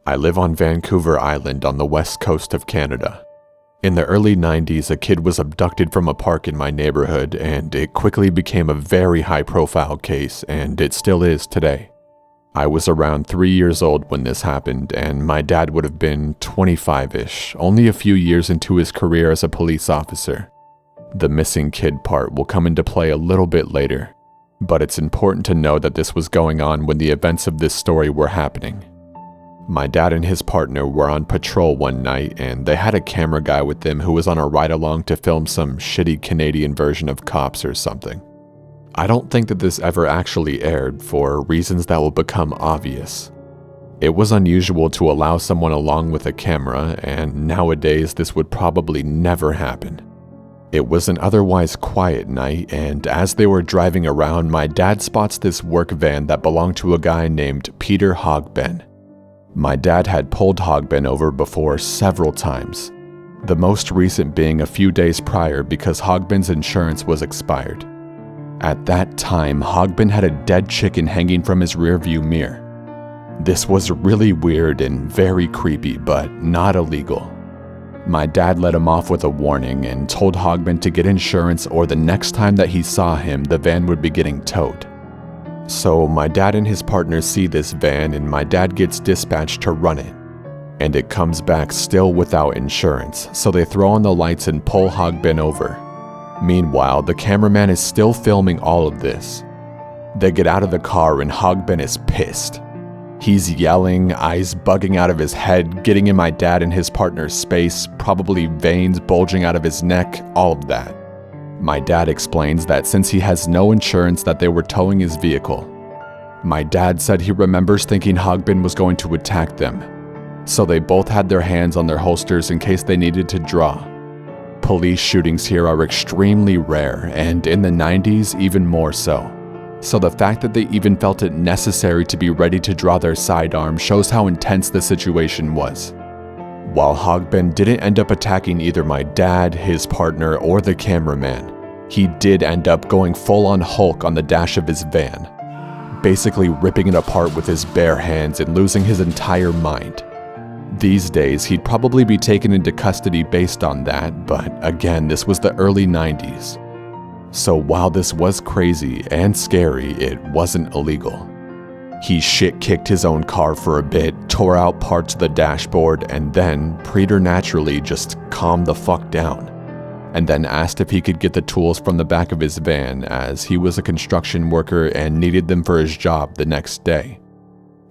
I live on Vancouver Island on the west coast of Canada. In the early 90s, a kid was abducted from a park in my neighborhood, and it quickly became a very high-profile case, and it still is today. I was around 3 years old when this happened, and my dad would have been 25-ish, only a few years into his career as a police officer. The missing kid part will come into play a little bit later, but it's important to know that this was going on when the events of this story were happening. My dad and his partner were on patrol one night, and they had a camera guy with them who was on a ride-along to film some shitty Canadian version of Cops or something. I don't think that this ever actually aired for reasons that will become obvious. It was unusual to allow someone along with a camera, and nowadays this would probably never happen. It was an otherwise quiet night, and as they were driving around, my dad spots this work van that belonged to a guy named Peter Hogben. My dad had pulled Hogben over before several times, the most recent being a few days prior because Hogben's insurance was expired. At that time, Hogben had a dead chicken hanging from his rearview mirror. This was really weird and very creepy, but not illegal. My dad let him off with a warning and told Hogben to get insurance, or the next time that he saw him, the van would be getting towed. So my dad and his partner see this van, and my dad gets dispatched to run it. And it comes back still without insurance, so they throw on the lights and pull Hogben over. Meanwhile, the cameraman is still filming all of this. They get out of the car and Hogben is pissed. He's yelling, eyes bugging out of his head, getting in my dad and his partner's space, probably veins bulging out of his neck, all of that. My dad explains that since he has no insurance that they were towing his vehicle. My dad said he remembers thinking Hogben was going to attack them, so they both had their hands on their holsters in case they needed to draw. Police shootings here are extremely rare, and in the 90s even more so. So the fact that they even felt it necessary to be ready to draw their sidearm shows how intense the situation was. While Hogben didn't end up attacking either my dad, his partner, or the cameraman, he did end up going full-on Hulk on the dash of his van, basically ripping it apart with his bare hands and losing his entire mind. These days, he'd probably be taken into custody based on that, but again, this was the early 90s. So while this was crazy and scary, it wasn't illegal. He shit-kicked his own car for a bit, tore out parts of the dashboard, and then, preternaturally, just calmed the fuck down. And then asked if he could get the tools from the back of his van, as he was a construction worker and needed them for his job the next day.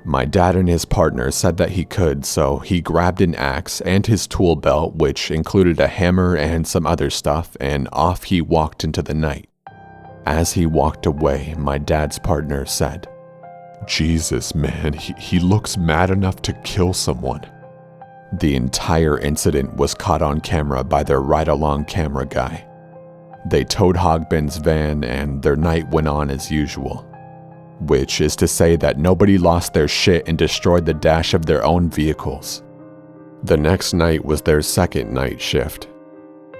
My dad and his partner said that he could, so he grabbed an axe and his tool belt, which included a hammer and some other stuff, and off he walked into the night. As he walked away, my dad's partner said, "Jesus, man, he looks mad enough to kill someone." The entire incident was caught on camera by their ride-along camera guy. They towed Hogben's van, and their night went on as usual. Which is to say that nobody lost their shit and destroyed the dash of their own vehicles. The next night was their second night shift.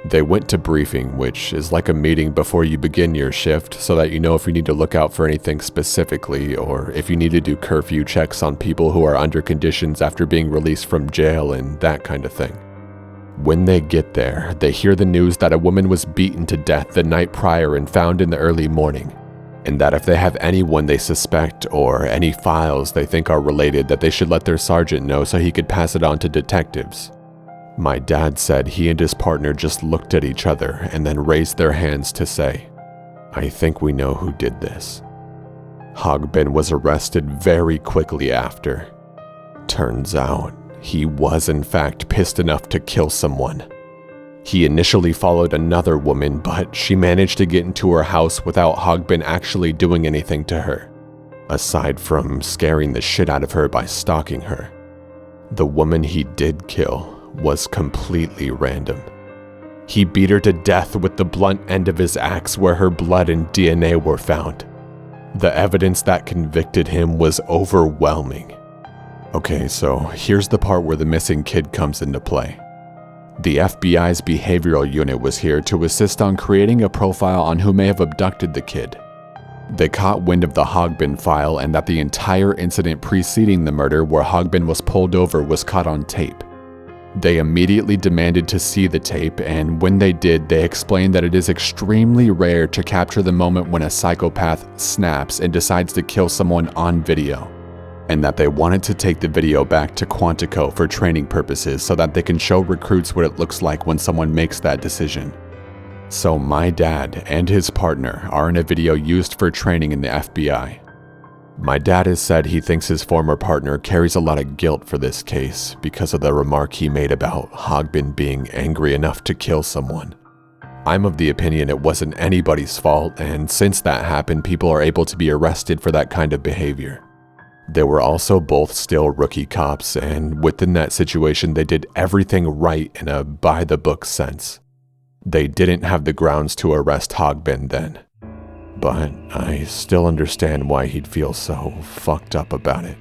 They went to briefing, which is like a meeting before you begin your shift so that you know if you need to look out for anything specifically, or if you need to do curfew checks on people who are under conditions after being released from jail and that kind of thing. When they get there, they hear the news that a woman was beaten to death the night prior and found in the early morning, and that if they have anyone they suspect or any files they think are related, that they should let their sergeant know so he could pass it on to detectives. My dad said he and his partner just looked at each other and then raised their hands to say, "I think we know who did this." Hogben was arrested very quickly after. Turns out, he was in fact pissed enough to kill someone. He initially followed another woman, but she managed to get into her house without Hogben actually doing anything to her, aside from scaring the shit out of her by stalking her. The woman he did kill was completely random. He beat her to death with the blunt end of his axe where her blood and DNA were found. The evidence that convicted him was overwhelming. Okay, so here's the part where the missing kid comes into play. The FBI's behavioral unit was here to assist on creating a profile on who may have abducted the kid. They caught wind of the Hogbin file and that the entire incident preceding the murder where Hogbin was pulled over was caught on tape. They immediately demanded to see the tape, and when they did, they explained that it is extremely rare to capture the moment when a psychopath snaps and decides to kill someone on video, and that they wanted to take the video back to Quantico for training purposes so that they can show recruits what it looks like when someone makes that decision. So my dad and his partner are in a video used for training in the FBI. My dad has said he thinks his former partner carries a lot of guilt for this case because of the remark he made about Hogbin being angry enough to kill someone. I'm of the opinion it wasn't anybody's fault, and since that happened, people are able to be arrested for that kind of behavior. They were also both still rookie cops, and within that situation, they did everything right in a by-the-book sense. They didn't have the grounds to arrest Hogbin then. But I still understand why he'd feel so fucked up about it.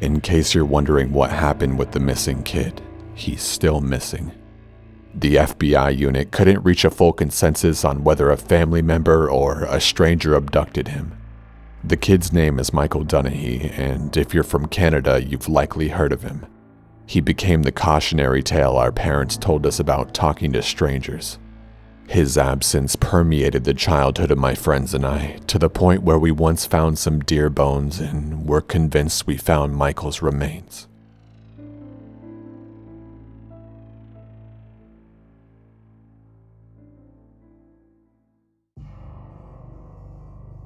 In case you're wondering what happened with the missing kid, he's still missing. The FBI unit couldn't reach a full consensus on whether a family member or a stranger abducted him. The kid's name is Michael Dunahee, and if you're from Canada, you've likely heard of him. He became the cautionary tale our parents told us about talking to strangers. His absence permeated the childhood of my friends and I, to the point where we once found some deer bones and were convinced we found Michael's remains.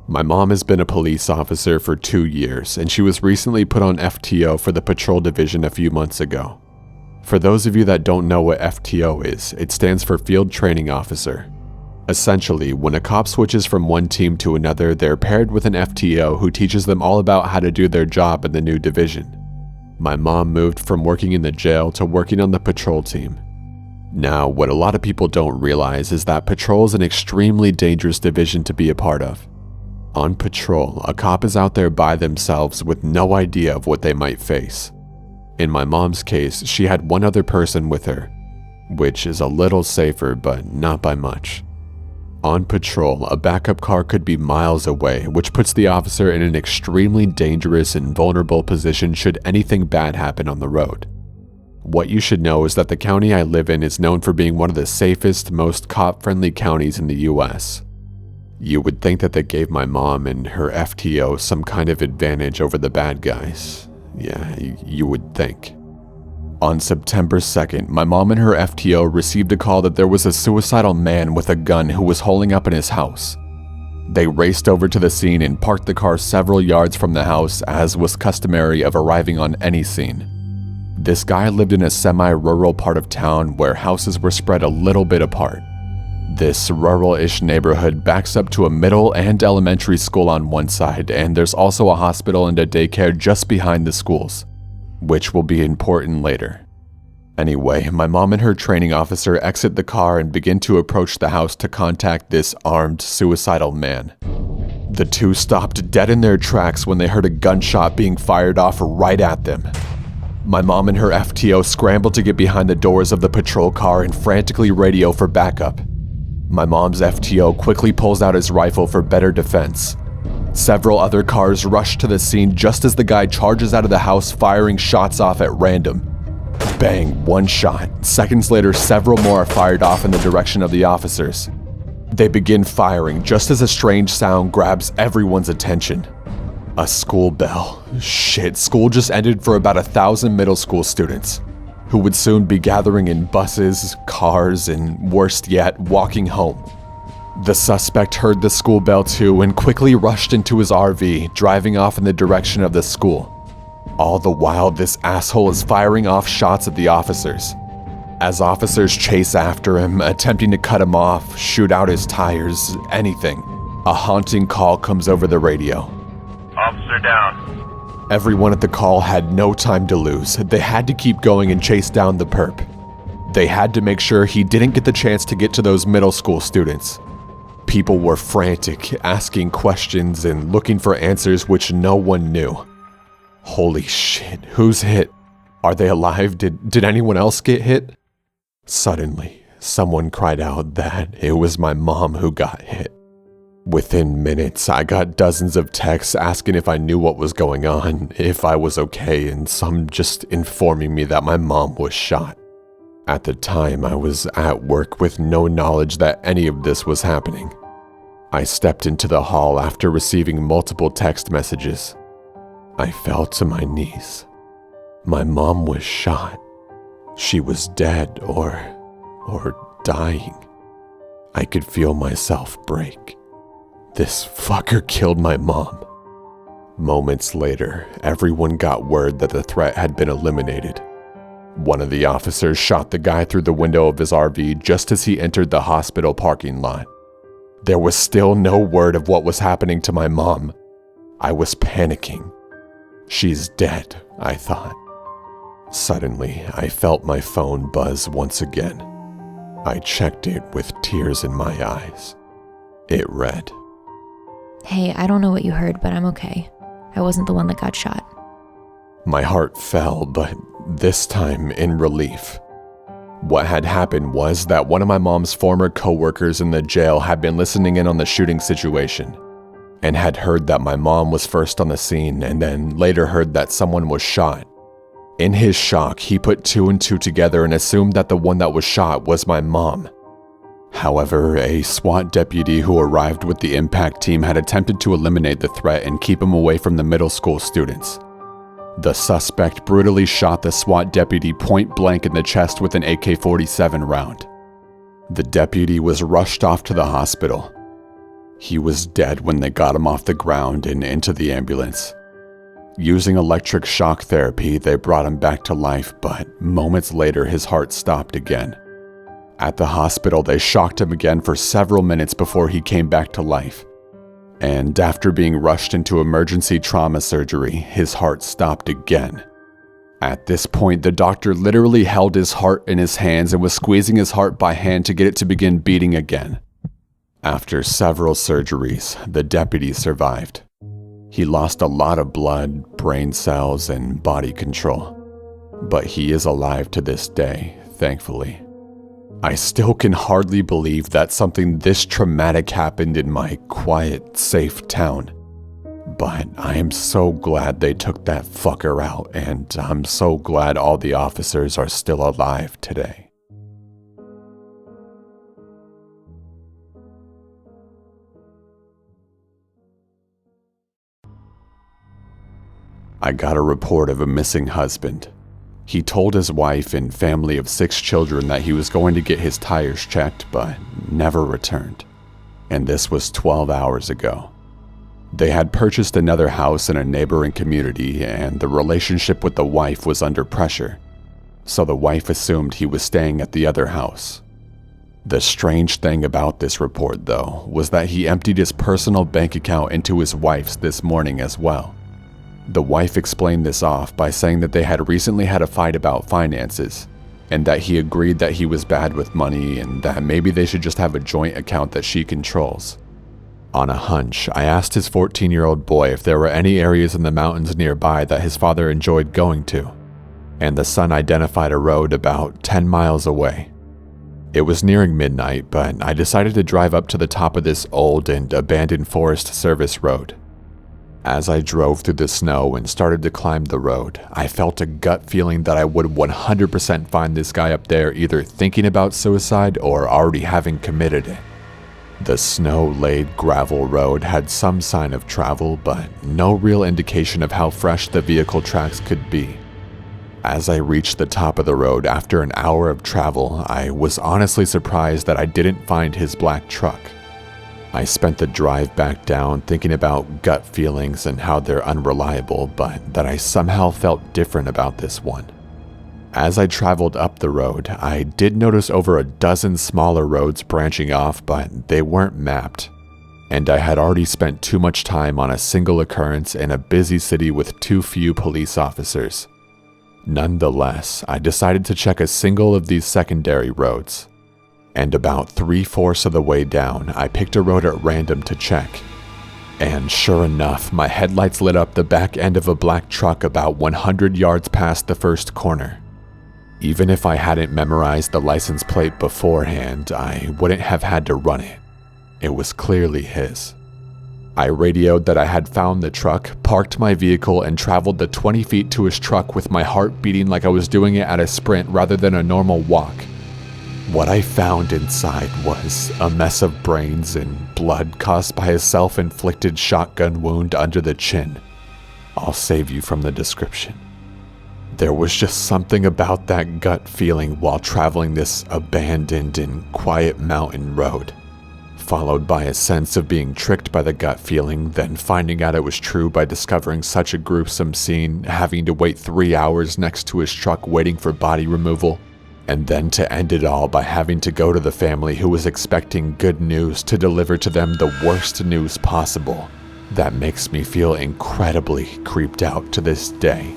My mom has been a police officer for 2 years, and she was recently put on FTO for the patrol division a few months ago. For those of you that don't know what FTO is, it stands for Field Training Officer. Essentially, when a cop switches from one team to another, they're paired with an FTO who teaches them all about how to do their job in the new division. My mom moved from working in the jail to working on the patrol team. Now, what a lot of people don't realize is that patrol is an extremely dangerous division to be a part of. On patrol, a cop is out there by themselves with no idea of what they might face. In my mom's case, she had one other person with her, which is a little safer, but not by much. On patrol, a backup car could be miles away, which puts the officer in an extremely dangerous and vulnerable position should anything bad happen on the road. What you should know is that the county I live in is known for being one of the safest, most cop-friendly counties in the US. You would think that they gave my mom and her FTO some kind of advantage over the bad guys. Yeah, you would think. On September 2nd, my mom and her FTO received a call that there was a suicidal man with a gun who was holing up in his house. They raced over to the scene and parked the car several yards from the house, as was customary of arriving on any scene. This guy lived in a semi-rural part of town where houses were spread a little bit apart. This rural-ish neighborhood backs up to a middle and elementary school on one side, and there's also a hospital and a daycare just behind the schools, which will be important later. Anyway, my mom and her training officer exit the car and begin to approach the house to contact this armed, suicidal man. The two stopped dead in their tracks when they heard a gunshot being fired off right at them. My mom and her FTO scrambled to get behind the doors of the patrol car and frantically radio for backup. My mom's FTO quickly pulls out his rifle for better defense. Several other cars rush to the scene just as the guy charges out of the house, firing shots off at random. Bang, one shot. Seconds later, several more are fired off in the direction of the officers. They begin firing just as a strange sound grabs everyone's attention. A school bell. Shit, school just ended for about 1,000 middle school students, who would soon be gathering in buses, cars, and worst yet, walking home. The suspect heard the school bell too and quickly rushed into his RV, driving off in the direction of the school. All the while, this asshole is firing off shots at the officers. As officers chase after him, attempting to cut him off, shoot out his tires, anything, a haunting call comes over the radio. Officer down. Everyone at the call had no time to lose. They had to keep going and chase down the perp. They had to make sure he didn't get the chance to get to those middle school students. People were frantic, asking questions and looking for answers which no one knew. Holy shit, who's hit? Are they alive? Did anyone else get hit? Suddenly, someone cried out that it was my mom who got hit. Within minutes, I got dozens of texts asking if I knew what was going on, if I was okay, and some just informing me that my mom was shot. At the time, I was at work with no knowledge that any of this was happening. I stepped into the hall after receiving multiple text messages. I fell to my knees. My mom was shot. She was dead or dying. I could feel myself break. This fucker killed my mom. Moments later, everyone got word that the threat had been eliminated. One of the officers shot the guy through the window of his RV just as he entered the hospital parking lot. There was still no word of what was happening to my mom. I was panicking. She's dead, I thought. Suddenly, I felt my phone buzz once again. I checked it with tears in my eyes. It read, "Hey, I don't know what you heard, but I'm okay. I wasn't the one that got shot." My heart fell, but this time in relief. What had happened was that one of my mom's former co-workers in the jail had been listening in on the shooting situation and had heard that my mom was first on the scene and then later heard that someone was shot. In his shock, he put two and two together and assumed that the one that was shot was my mom. However, a SWAT deputy who arrived with the impact team had attempted to eliminate the threat and keep him away from the middle school students. The suspect brutally shot the SWAT deputy point blank in the chest with an AK-47 round. The deputy was rushed off to the hospital. He was dead when they got him off the ground and into the ambulance. Using electric shock therapy, they brought him back to life, but moments later his heart stopped again. At the hospital, they shocked him again for several minutes before he came back to life. And after being rushed into emergency trauma surgery, his heart stopped again. At this point, the doctor literally held his heart in his hands and was squeezing his heart by hand to get it to begin beating again. After several surgeries, the deputy survived. He lost a lot of blood, brain cells, and body control. But he is alive to this day, thankfully. I still can hardly believe that something this traumatic happened in my quiet, safe town. But I am so glad they took that fucker out, and I'm so glad all the officers are still alive today. I got a report of a missing husband. He told his wife and family of 6 children that he was going to get his tires checked, but never returned. And this was 12 hours ago. They had purchased another house in a neighboring community, and the relationship with the wife was under pressure, so the wife assumed he was staying at the other house. The strange thing about this report, though, was that he emptied his personal bank account into his wife's this morning as well. The wife explained this off by saying that they had recently had a fight about finances, and that he agreed that he was bad with money and that maybe they should just have a joint account that she controls. On a hunch, I asked his 14-year-old boy if there were any areas in the mountains nearby that his father enjoyed going to, and the son identified a road about 10 miles away. It was nearing midnight, but I decided to drive up to the top of this old and abandoned Forest Service road. As I drove through the snow and started to climb the road, I felt a gut feeling that I would 100% find this guy up there either thinking about suicide or already having committed it. The snow-laid gravel road had some sign of travel, but no real indication of how fresh the vehicle tracks could be. As I reached the top of the road after an hour of travel, I was honestly surprised that I didn't find his black truck. I spent the drive back down thinking about gut feelings and how they're unreliable, but that I somehow felt different about this one. As I traveled up the road, I did notice over a dozen smaller roads branching off, but they weren't mapped. And I had already spent too much time on a single occurrence in a busy city with too few police officers. Nonetheless, I decided to check a single of these secondary roads. And about 3/4 of the way down, I picked a road at random to check. And sure enough, my headlights lit up the back end of a black truck about 100 yards past the first corner. Even if I hadn't memorized the license plate beforehand, I wouldn't have had to run it. It was clearly his. I radioed that I had found the truck, parked my vehicle, and traveled the 20 feet to his truck with my heart beating like I was doing it at a sprint rather than a normal walk. What I found inside was a mess of brains and blood caused by a self-inflicted shotgun wound under the chin. I'll save you from the description. There was just something about that gut feeling while traveling this abandoned and quiet mountain road, followed by a sense of being tricked by the gut feeling, then finding out it was true by discovering such a gruesome scene, having to wait 3 hours next to his truck waiting for body removal, and then to end it all by having to go to the family who was expecting good news to deliver to them the worst news possible. That makes me feel incredibly creeped out to this day.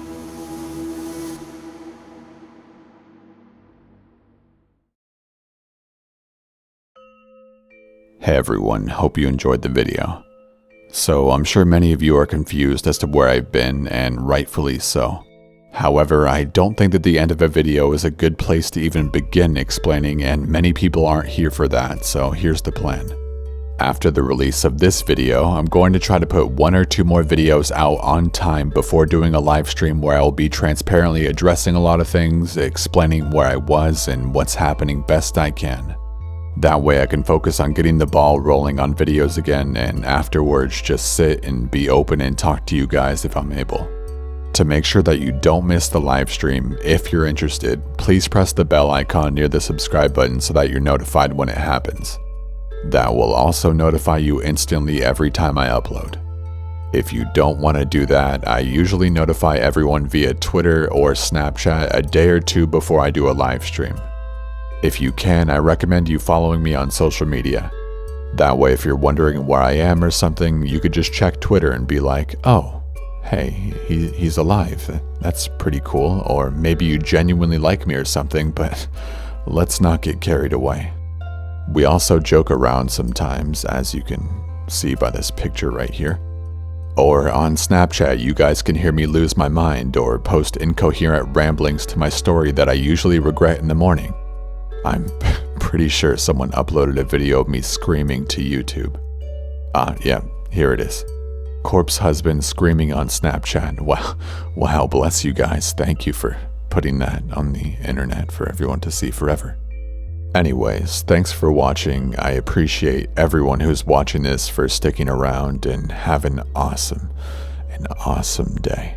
Hey everyone, hope you enjoyed the video. So I'm sure many of you are confused as to where I've been, and rightfully so. However, I don't think that the end of a video is a good place to even begin explaining, and many people aren't here for that, so here's the plan. After the release of this video, I'm going to try to put 1 or 2 more videos out on time before doing a live stream where I'll be transparently addressing a lot of things, explaining where I was and what's happening best I can. That way I can focus on getting the ball rolling on videos again, and afterwards just sit and be open and talk to you guys if I'm able. To make sure that you don't miss the live stream, if you're interested, please press the bell icon near the subscribe button so that you're notified when it happens. That will also notify you instantly every time I upload. If you don't want to do that, I usually notify everyone via Twitter or Snapchat a day or 2 before I do a live stream. If you can, I recommend you following me on social media. That way, if you're wondering where I am or something, you could just check Twitter and be like, oh, hey, he's alive. That's pretty cool. Or maybe you genuinely like me or something, but let's not get carried away. We also joke around sometimes, as you can see by this picture right here. Or on Snapchat, you guys can hear me lose my mind or post incoherent ramblings to my story that I usually regret in the morning. I'm pretty sure someone uploaded a video of me screaming to YouTube. Yeah, here it is. Corpse husband screaming on Snapchat. Wow, bless you guys. Thank you for putting that on the internet for everyone to see forever. Anyways, thanks for watching. I appreciate everyone who's watching this for sticking around, and have an awesome day.